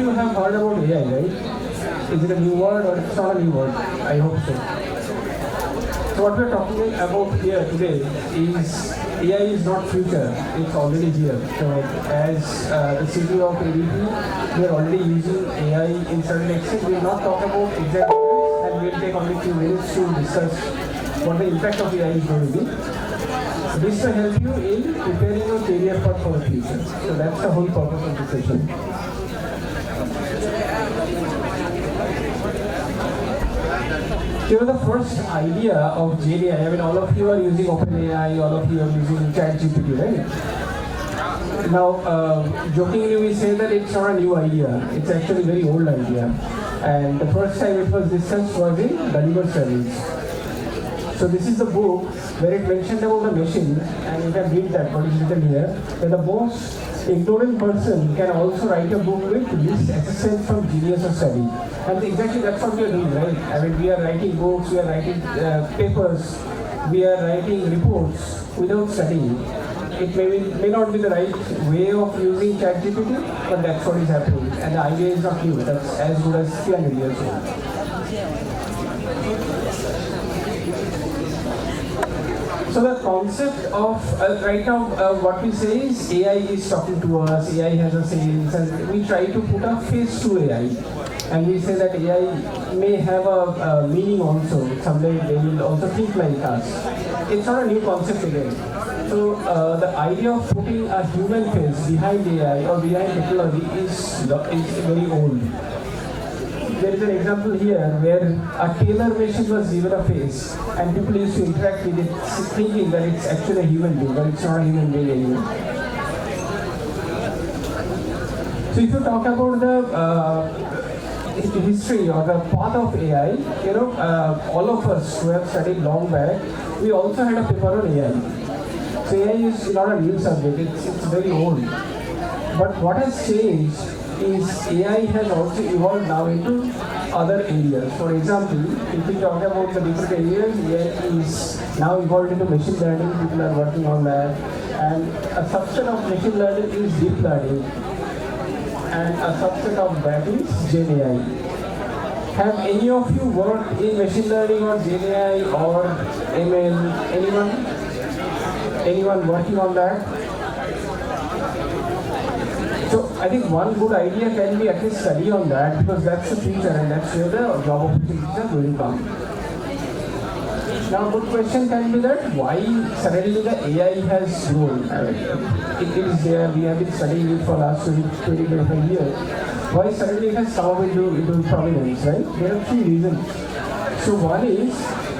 you have heard about AI, right? Is it a new word or it's not a new word? I hope so. So what we're talking about here today is AI is not future, it's already here. So as the CEO of ADP, we are already using AI in certain extent. We will not talk about exact details and we'll take only few minutes to discuss what the impact of AI is going to be. This will help you in preparing your career path for the future. So that's the whole purpose of the session. You know, the first idea of GenAI, I mean, all of you are using OpenAI, all of you are using ChatGPT, right? Now, jokingly we say that it's not a new idea, it's actually a very old idea. And the first time it was discussed was in Gulliver's Travels. So this is the book where it mentioned about the machine, and you can read that, what is written here, that the most ignorant person can also write a book with least assistance from genius or study. And exactly that's what we are doing, right? I mean, we are writing books, we are writing papers, we are writing reports without studying. It may not be the right way of using ChatGPT, but that's what is happening. And the idea is not new, that's as good as 300 years old. So the concept of, right now, what we say is AI is talking to us, AI has a sales, and we try to put a face to AI. And we say that AI may have a meaning also, someday they will also think like us. It's not a new concept again. So the idea of putting a human face behind AI or behind technology is very old. There is an example here where a tailor machine was given a face and people used to interact with it thinking that it's actually a human being, but it's not a human being anymore. So if you talk about the history or the path of AI, you know, all of us who have studied long back, we also had a paper on AI. So AI is not a new subject, it's very old. But what has changed is AI has also evolved now into other areas. For example, if we talk about the different areas, AI is now evolved into machine learning, people are working on that. And a subset of machine learning is deep learning. And a subset of that is GenAI. Have any of you worked in machine learning or GenAI or ML? Anyone working on that? So I think one good idea can be at least study on that because that's the future and that's where the job opportunities are going to come. Now a good question can be that why suddenly the AI has grown. It is there, we have been studying it for last 20-25 years. Why suddenly it has come into prominence, right? There are three reasons. So one is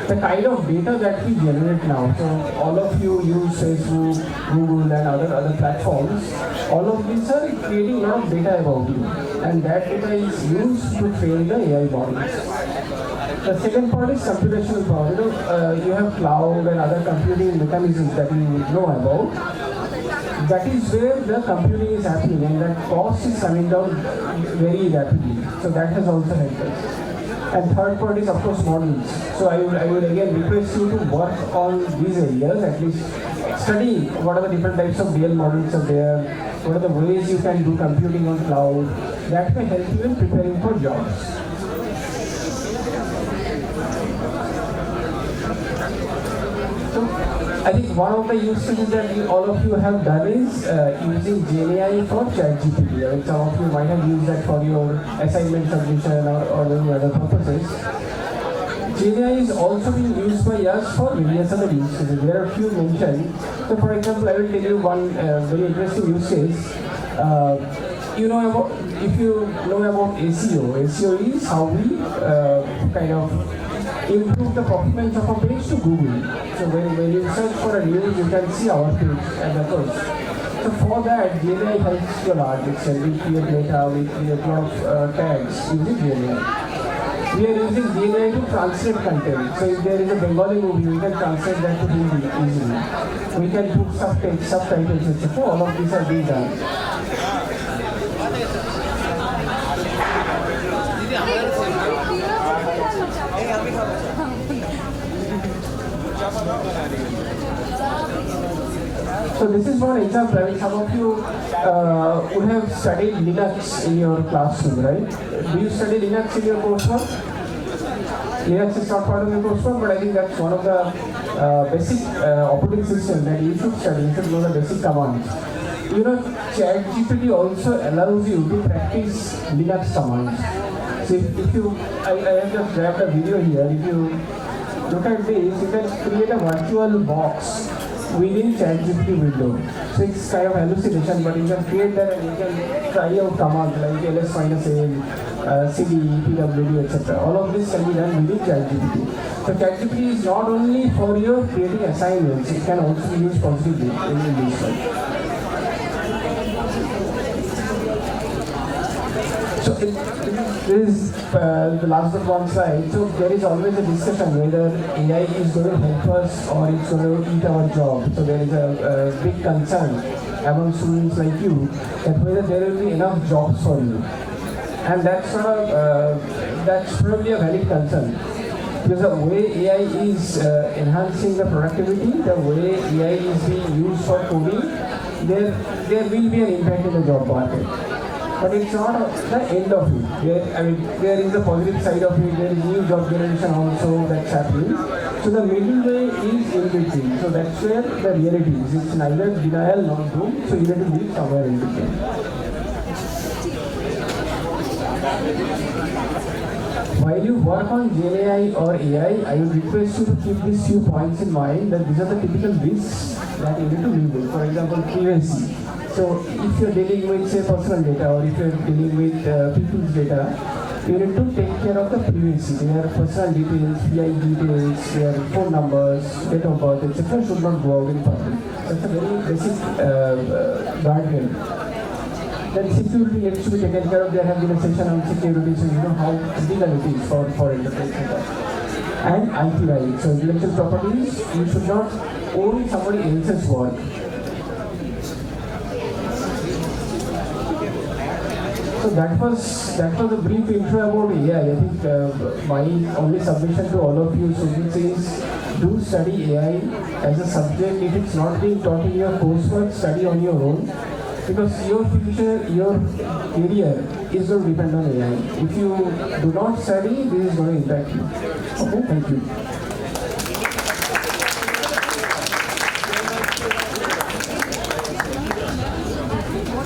the kind of data that we generate now. So all of you use Facebook, Google and other platforms. All of these are creating a lot of data about you. And that data is used to train the AI models. The second part is computational power. You have cloud and other computing mechanisms that you know about. That is where the computing is happening and that cost is coming down very rapidly. So that has also helped us. And third part is of course models. So I would again request you to work on these areas, at least study what are the different types of DL models are there, what are the ways you can do computing on cloud. That may help you in preparing for jobs. I think one of the use cases that all of you have done is using GenAI for ChatGPT. I mean, some of you might have used that for your assignment submission or any other purposes. GenAI is also being used by us for various other use cases. There are a few mentioned. So for example, I will tell you one very interesting use case. If you know about SEO, SEO is how we kind of improve the performance of a page to Google. So when you search for a news, you can see our page at the first. So for that, GenAI helps you a lot. We create data, we create a lot of tags using GenAI. We are using GenAI to translate content. So if there is a Bengali movie, we can translate that to Hindi easily. We can put subtitles, etc. All of these are being done. So this is one example. I mean, some of you would have studied Linux in your classroom, right? Do you study Linux in your coursework? Linux is not part of your coursework, but I think that's one of the basic operating systems that you should study. You should know the basic commands. You know, ChatGPT also allows you to practice Linux commands. So if you, I have just grabbed a video here. If you look at this, you can create a virtual box within ChatGPT window. So it's kind of hallucination, but you can create that and you can try out commands like ls-a, cd, pwd, etc. All of this can be done within ChatGPT. So ChatGPT is not only for your creating assignments, it can also be used positively in this way. So this is the last but one slide. So there is always a discussion whether AI is going to help us or it's going to eat our job. So there is a big concern among students like you that whether there will be enough jobs for you. And that's probably a valid concern. Because the way AI is enhancing the productivity, the way AI is being used for coding, there will be an impact in the job market. But it's not the end of it. There is the positive side of it. There is new job generation also that's happening. So the middle way is in between. So that's where the reality is. It's neither denial nor doom. So you have to live somewhere in between. While you work on GenAI or AI, I would request you to keep these few points in mind that these are the typical risks that you need to live with. For example, privacy. So if you're dealing with, say, personal data or if you're dealing with people's data, you need to take care of the privacy. Their personal details, PI details, their phone numbers, date of birth, etc. should not go out in public. That's a very basic guardrail. Then security needs to be taken care of. There have been a session on security, so you know how critical it is for enterprise. And IP rights. So intellectual properties, you should not own somebody else's work. So that was a brief intro about AI. I think my only submission to all of you students is do study AI as a subject. If it's not being taught in your coursework, study on your own. Because your future, your career is going to depend on AI. If you do not study, this is going to impact you. Okay, thank you.